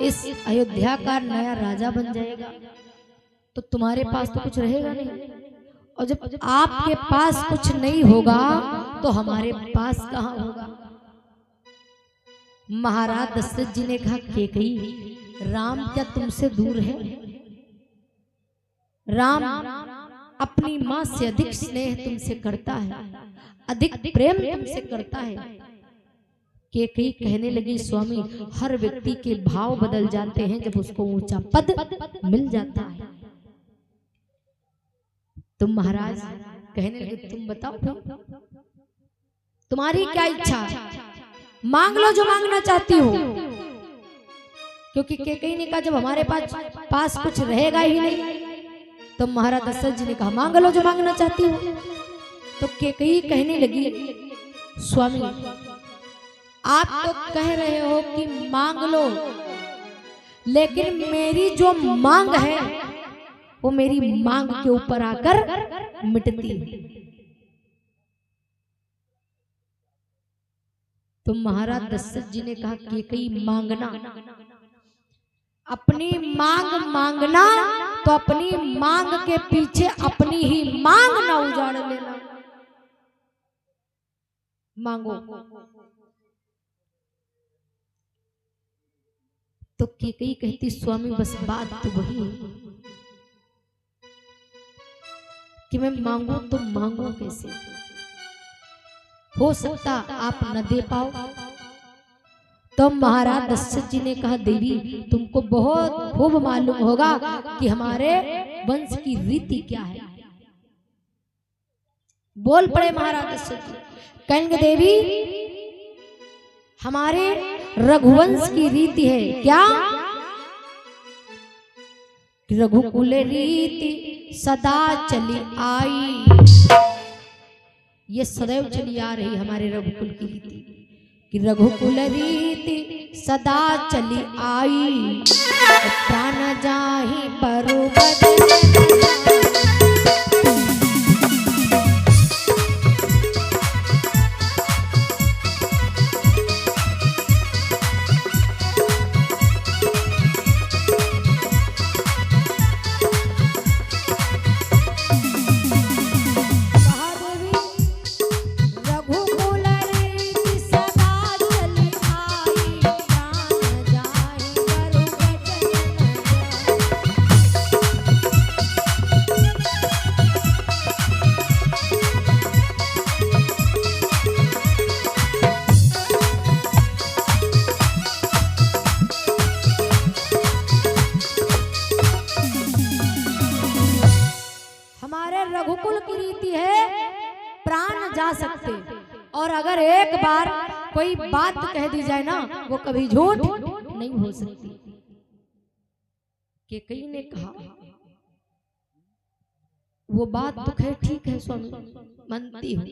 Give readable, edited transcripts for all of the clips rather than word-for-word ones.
इस अयोध्या का नया राजा बन जाएगा तो तुम्हारे पास तो कुछ रहेगा नहीं, और जब आपके पास कुछ नहीं होगा तो हमारे पास कहां होगा। महाराज दशरथ जी ने कहा, कैकेयी राम क्या तुमसे दूर है? राम अपनी मां से अधिक स्नेह तुमसे करता है, अधिक प्रेम तुमसे करता है। कैकेयी कहने लगी, स्वामी हर व्यक्ति के भाव बदल जाते हैं जब उसको ऊंचा पद मिल जाता है। तुम महाराज कहने लगे, तुम बताओ तुम्हारी क्या इच्छा, मांग लो जो मांगना चाहती हो। क्योंकि कैकेयी ने कहा, जब हमारे पास कुछ रहेगा ही नहीं, तो महाराज दशरथ जी ने कहा, मांग लो जो मांगना चाहती हो। तो कैकेयी कहने लगी, स्वामी आप तो कह रहे हो कि मांग लो, लेकिन मेरी जो मांग है वो मेरी मांग के ऊपर आकर मिटती है। तो महाराज दशरथ जी ने कहा, कैकेयी मांगना, अपनी मांग मांगना, तो अपनी मांग के पीछे अपनी ही मांग ना उजाड़ लेना। मांगो। तो कैकेयी कहती, स्वामी बस बात तो वही है कि मैं मांगू तो मांगू कैसे? हो सकता आप न दे पाओ। तो महाराज दशरथ जी ने कहा, देवी तुमको बहुत खूब मालूम होगा कि हमारे वंश की रीति क्या है। बोल पड़े महाराज दशरथ जी, कहेंगे देवी हमारे रघुवंश की रीति है क्या? रघुकुल रीति सदा चली आई, ये सदैव चली आ रही हमारे रघुकुल की रीति, कि रघुकुल रीति सदा चली आई, प्राण जाहि पर रघुकुल की रीति है प्राण जा सकते, और अगर एक बार कोई बात कह दी जाए ना, वो कभी झूठ नहीं हो सकती। कैकेयी ने कहा, वो बात तो खैर ठीक है स्वामी, मानती हूँ,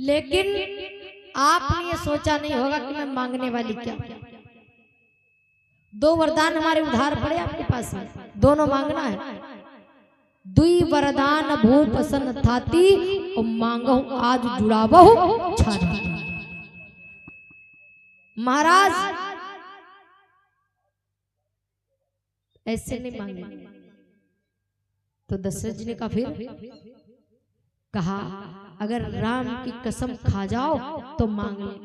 लेकिन आपने ये सोचा नहीं होगा कि मैं मांगने वाली क्या। दो वरदान हमारे उधार पड़े आपके पास में, दोनों मांगना है। दुई वरदान भूप सन थाती, और मांगो आज जुड़ावहु छाती। महाराज ऐसे नहीं मांगे। तो दशरथ जी ने कहा, फिर कहा, अगर राम की कसम खा जाओ तो मांग ले,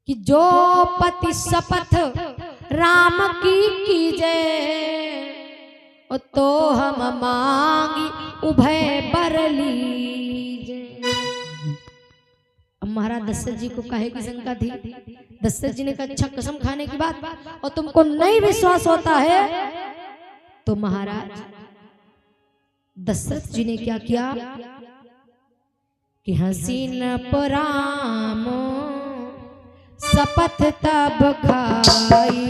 कि जो पति शपथ राम की कीजे, तो हम मांगी उभय बर लीजे। अब महाराज दशरथ जी को काहे की शंका थी। दशरथ जी ने कहा, अच्छा कसम खाने की बात और तुमको नहीं विश्वास होता है, तो महाराज दशरथ जी ने क्या किया कि हसीन पराम शपथ तब खाई,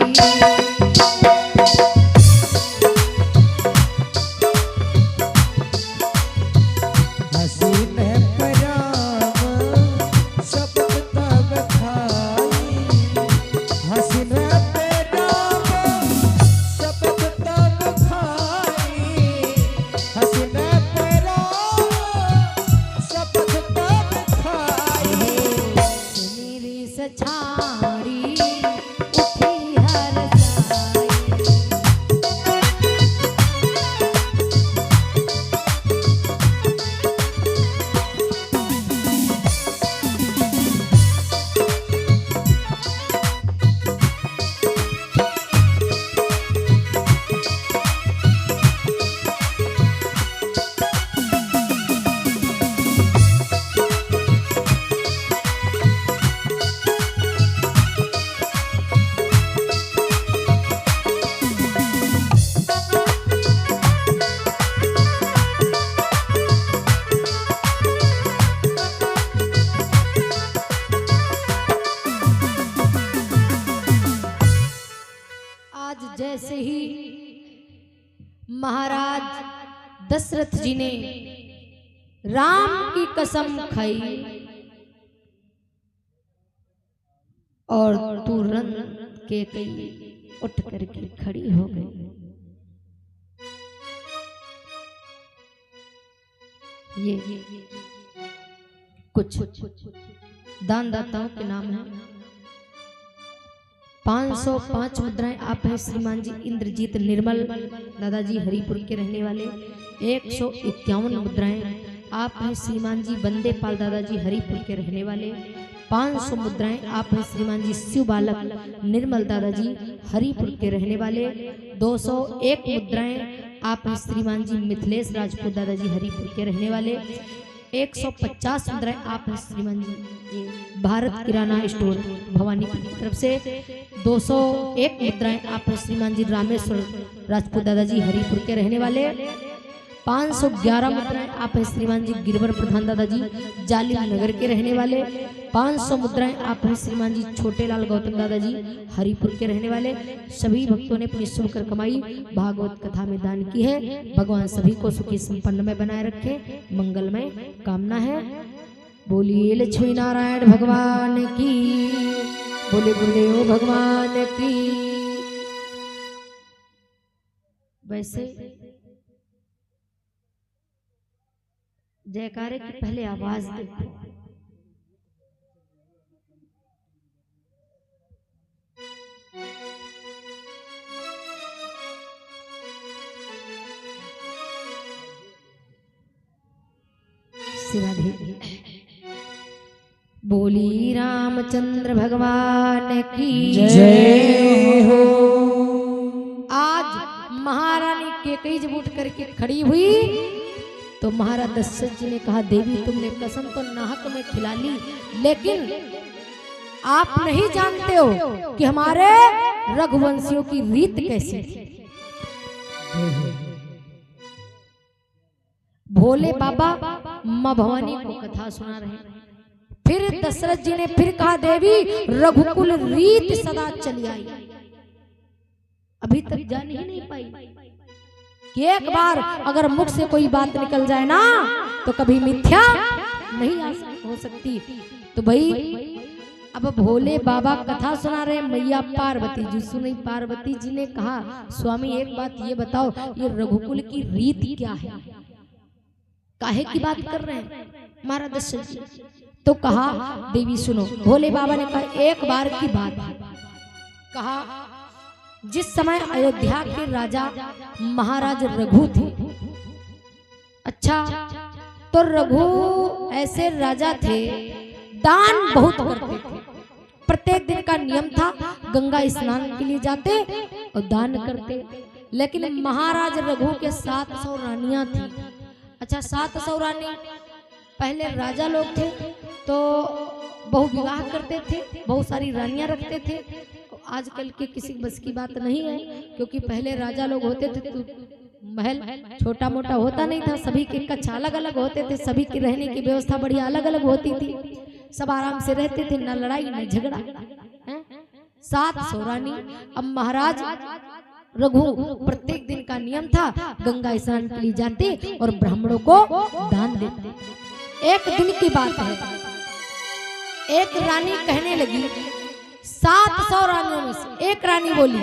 छाड़ी जैसे ही महाराज दशरथ जी ने राम की कसम खाई और तुरंत कैकेयी उठ करके खड़ी हो गई। ये कुछ दानदाताओं के नाम है। 505 मुद्राएं आप हैं श्रीमान जी इंद्रजीत निर्मल दादाजी हरिपुर के रहने वाले। 151 मुद्राएं आप हैं श्रीमान जी बंदे पाल दादाजी हरिपुर के रहने वाले। 500 मुद्राएं आप हैं श्रीमान जी शिव बालक निर्मल दादाजी हरिपुर के रहने वाले। 201 मुद्राएं आप हैं श्रीमान जी मिथिलेश राजपूत दादाजी हरिपुर के रहने वाले। 150 मुद्राएं आप हैं श्रीमान जी भारत किराना स्टोर भवानीपुर की तरफ से। 201 मुद्राएं आप हैं श्रीमान जी रामेश्वर राजपूत दादाजी हरिपुर के रहने वाले। 511 मुद्राएं आप हैं श्रीमान जी गिरवर प्रधान दादाजी जालिम नगर के रहने वाले। 500 मुद्राएं आप हैं श्रीमान जी छोटे लाल गौतम दादाजी हरिपुर के रहने वाले। सभी भक्तों ने अपनी शुभ कर कमाई भागवत कथा में दान की है। भगवान सभी को सुखी संपन्न में बनाए रखे, मंगलमय कामना है। बोलिए लक्ष्मी नारायण भगवान की, बोले गुरुदेव भगवान की। वैसे जयकारे की पहले आवाज देखो। बोली रामचंद्र भगवान की जय हो। आज महारानी कैकेयी जब उठ करके खड़ी हुई तो महाराज दशरथ जी ने कहा, देवी तुमने कसम तो नाहक में खिला ली, लेकिन आप नहीं जानते हो कि हमारे रघुवंशियों की रीत कैसी थी। भोले बाबा मां भवानी को कथा सुना रहे हैं। फिर दशरथ जी ने फिर कहा, देवी रघुकुल रीत सदा चली आई, अभी तक जान ही नहीं पाई कि एक बार अगर मुख से कोई बात निकल जाए ना तो कभी मिथ्या नहीं हो सकती। तो भाई अब भोले बाबा कथा सुना रहे, मैया पार्वती जी सुनी। पार्वती जी ने कहा, स्वामी एक बात ये बताओ, ये रघुकुल की रीत क्या है, काहे की बात कर रहे हैं महाराज दशरथ जी। तो कहा, देवी सुनो। भोले बाबा ने कहा, एक बार की बात है। कहा, जिस समय अयोध्या के राजा महाराज रघु थे, अच्छा तो रघु ऐसे राजा थे, दान बहुत करते थे। प्रत्येक दिन का नियम था, गंगा स्नान के लिए जाते और दान करते। लेकिन महाराज रघु के 700 रानियां थी। अच्छा 700 रानी, पहले राजा लोग थे तो बहु विवाह करते थे, बहुत सारी रानियां रखते थे। आजकल के किसी बस की बात नहीं है, क्योंकि पहले राजा लोग होते थे तो महल छोटा मोटा होता नहीं था, सभी के कक्ष अलग अलग होते थे, सभी की रहने की व्यवस्था बढ़िया अलग अलग होती थी, सब आराम से रहते थे, न लड़ाई न झगड़ा। 700 रानी। अब महाराज रघु प्रत्येक दिन का नियम था, गंगा स्नान के लिए जाते और ब्राह्मणों को दान देते। एक दिन की बात है, एक रानी कहने लगी, 700 रानियों में से एक रानी बोली,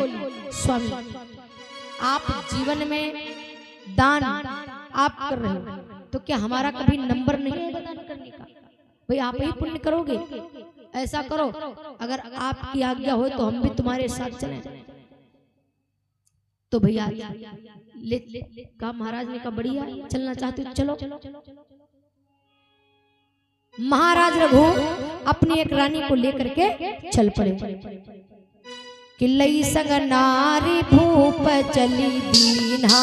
स्वामी आप जीवन में दान आप कर रहे हो, तो क्या हमारा कभी नंबर नहीं है दान करने का? भाई आप ही पुण्य करोगे, ऐसा करो अगर आपकी आज्ञा हो तो हम भी तुम्हारे साथ चलें। तो भैया ले कहा, महाराज ने कहा बढ़िया, चलना चाहते हो चलो। महाराज रघु अपनी एक रानी को लेकर के चल पड़े। किलई संग नारी भूप चली दीन्हा,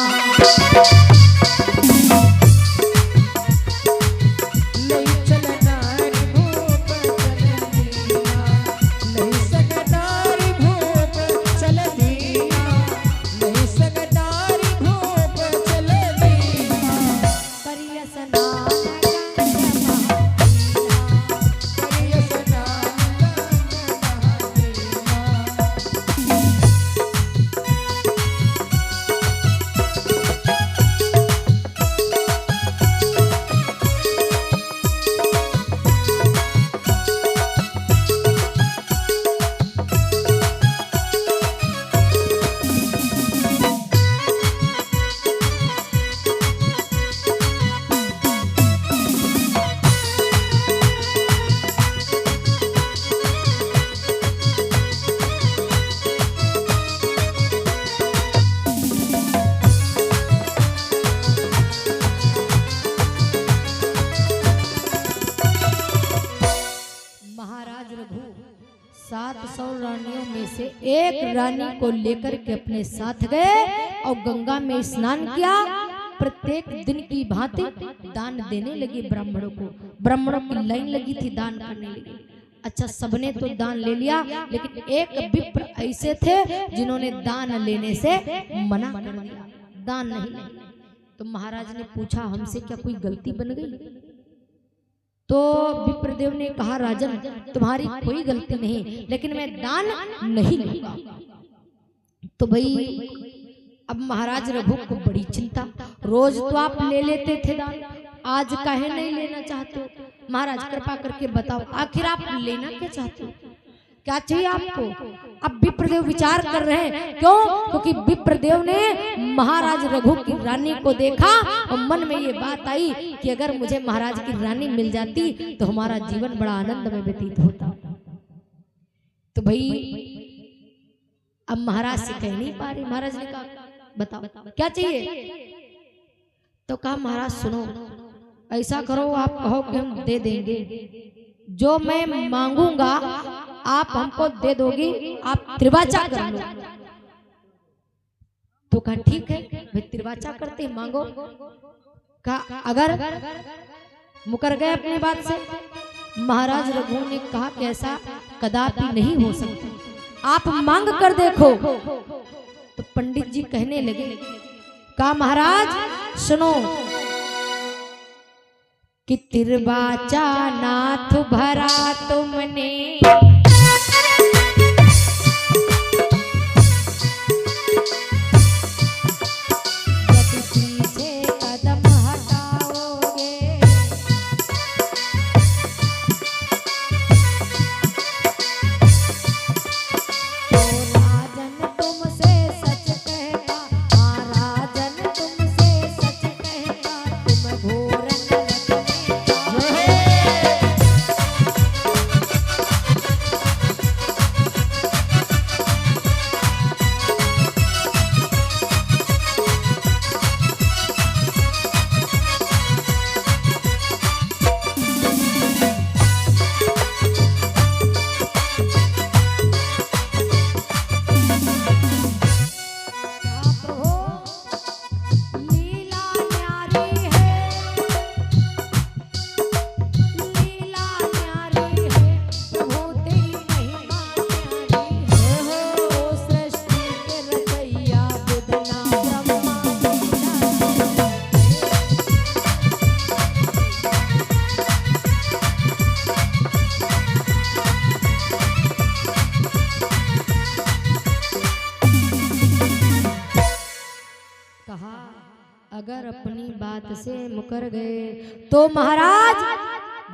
में से एक रानी को लेकर के अपने साथ गए और गंगा में स्नान किया। प्रत्येक दिन की भांति दान देने लगे ब्राह्मणों को। ब्राह्मणों की लाइन लगी थी दान करने लगी। अच्छा, सबने तो दान ले लिया, लेकिन एक विप्र ऐसे थे जिन्होंने दान लेने से मना कर दिया, दान नहीं लेना। तो महाराज ने पूछा, हमसे क्या कोई गलती बन गई? तो विप्रदेव ने कहा, राजन तुम्हारी कोई गलती नहीं, लेकिन मैं दान नहीं लूंगा। तो भाई अब महाराज रघु को बड़ी चिंता, रोज तो आप ले लेते थे दान, आज काहे नहीं लेना चाहते हो? महाराज कृपा करके बताओ, आखिर आप लेना क्या चाहते हो, क्या चाहिए आपको? अब विप्रदेव विचार कर रहे हैं, क्यों? क्योंकि विप्रदेव ने महाराज रघु की रानी को देखा और मन में ये बात आई कि अगर मुझे महाराज की रानी मिल जाती तो हमारा जीवन बड़ा आनंद में व्यतीत होता। तो भाई अब महाराज से कह नहीं पा रही। महाराज ने कहा, बताओ क्या चाहिए? तो कहा, महाराज सुनो, ऐसा करो, आप कहो कि हम दे देंगे, जो मैं मांगूंगा आप हमको दे दोगी, आप त्रिवाचा कर लो। तो कहा ठीक है, भाई त्रिवाचा करते, मांगो। कहा अगर मुकर गए अपनी बात से। महाराज रघु ने कहा कि ऐसा कदापि नहीं हो सकता, आप मांग कर देखो। तो पंडित जी कहने लगे, कहा महाराज सुनो कि त्रिवाचा नाथ भरा तुमने, यदि पीछे कदम हटाओगे तो राजन तुमसे सच कहता, हाँ राजन तुमसे सच कहता, तुम घोर अगर अपनी बात से मुकर गए तो महाराज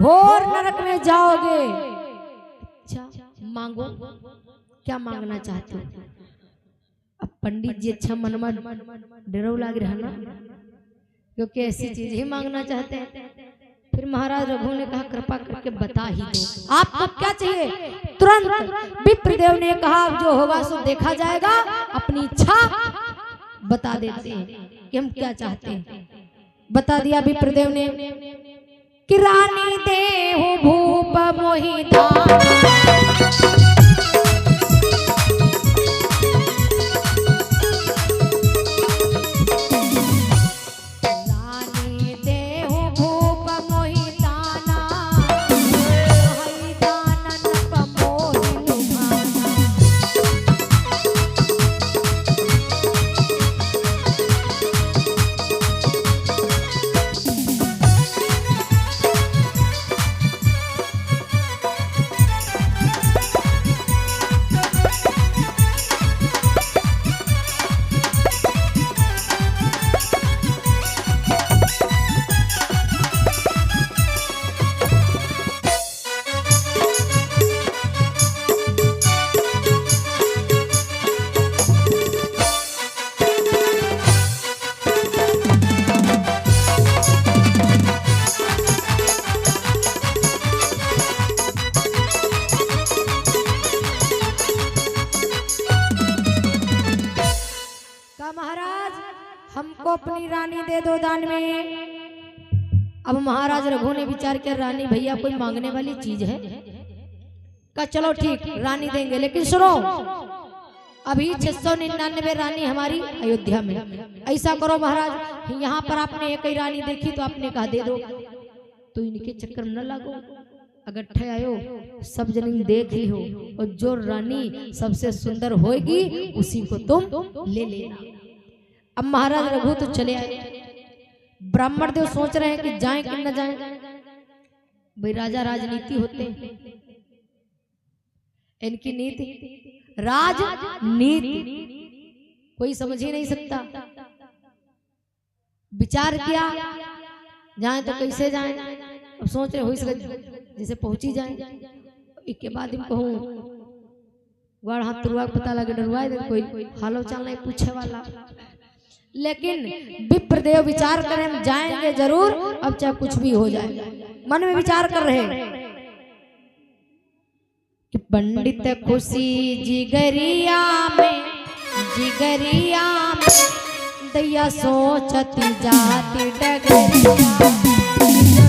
घोर नरक में जाओगे। अच्छा मांगो, क्या मांगना चाहते हो? अब पंडित जी अच्छा मन में डरो लाग रहा ना, क्योंकि ऐसी चीज ही मांगना चाहते हैं। फिर महाराज रघु ने कहा, कृपा करके बता ही दो, आपको क्या चाहिए? तुरंत विप्रदेव ने कहा, जो होगा सो देखा जाएगा, अपनी इच्छा बता देते हैं कि हम क्या चाहते हैं। बता दिया विप्रदेव ने कि रानी देहु भूप मोहि दान, रानी देहु भूप मोहि दाना, हरि दानन मोहि लुभाना। महाराज हमको अपनी रानी दे दो दान में। अब महाराज रघु ने विचार किया, रानी भैया कोई मांगने वाली चीज है? का चलो ठीक रानी देंगे, लेकिन सुनो अभी 699 रानी हमारी अयोध्या में। ऐसा करो महाराज, यहाँ पर आपने एक ही रानी देखी तो आपने कहा दे दो, तो इनके चक्कर में न लगो। अगर ठे आयो सब जनी देख ली हो, और जो रानी सबसे सुंदर होगी उसी को तुम ले लेना। अब महाराज रघु तो चले आए। ब्राह्मण देव सोच रहे हैं कि जाएं कि न जाएं। भाई राजा राजनीति होते हैं, इनकी नीति राजनीति कोई समझ ही नहीं सकता। विचार किया जाए तो कैसे जाएं। अब सोच रहे हो इस जैसे पहुंची जाए, इसके बाद हम कहूँ गढ़ हाथ तुरवा पता लगे डरवाए दे, कोई हालो चाल नहीं पूछे वाला। लेकिन विप्रदेव विचार करें हम जाएंगे जरूर, अब चाहे कुछ भी हो जाए। मन में विचार कर रहे कि पंडित खुशी जिगरिया में दैया सोचती जाती डगरिया,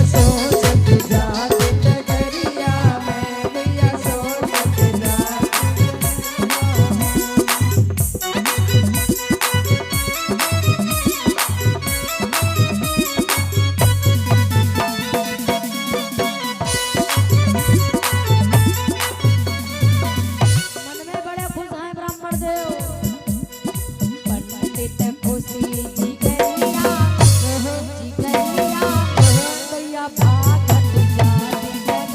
सोचती जाती डगरिया में दैया सोचती जाती। मन में बड़े खुश हैं ब्राह्मण देव।